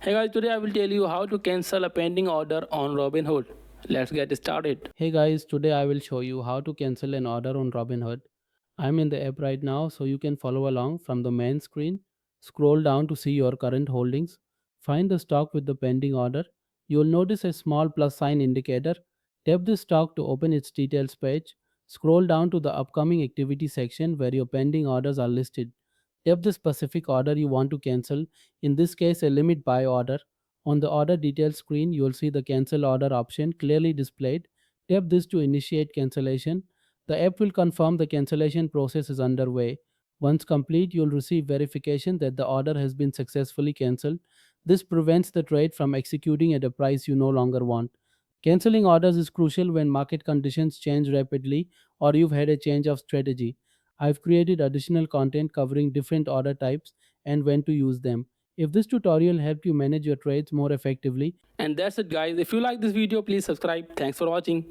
Hey guys, today I will tell you how to cancel a pending order on Robinhood. Let's get started. Hey guys, today I will show you how to cancel an order on Robinhood. I'm in the app right now so you can follow along from the main screen. Scroll down to see your current holdings. Find the stock with the pending order. You will notice a small plus sign indicator. Tap the stock to open its details page. Scroll down to the upcoming activity section where your pending orders are listed. Tap the specific order you want to cancel, in this case a limit buy order. On the order details screen, you will see the cancel order option clearly displayed. Tap this to initiate cancellation. The app will confirm the cancellation process is underway. Once complete, you'll receive verification that the order has been successfully cancelled. This prevents the trade from executing at a price you no longer want. Canceling orders is crucial when market conditions change rapidly or you've had a change of strategy. I've created additional content covering different order types and when to use them. If this tutorial helped you manage your trades more effectively, And that's it guys. If you like this video, please subscribe. Thanks for watching.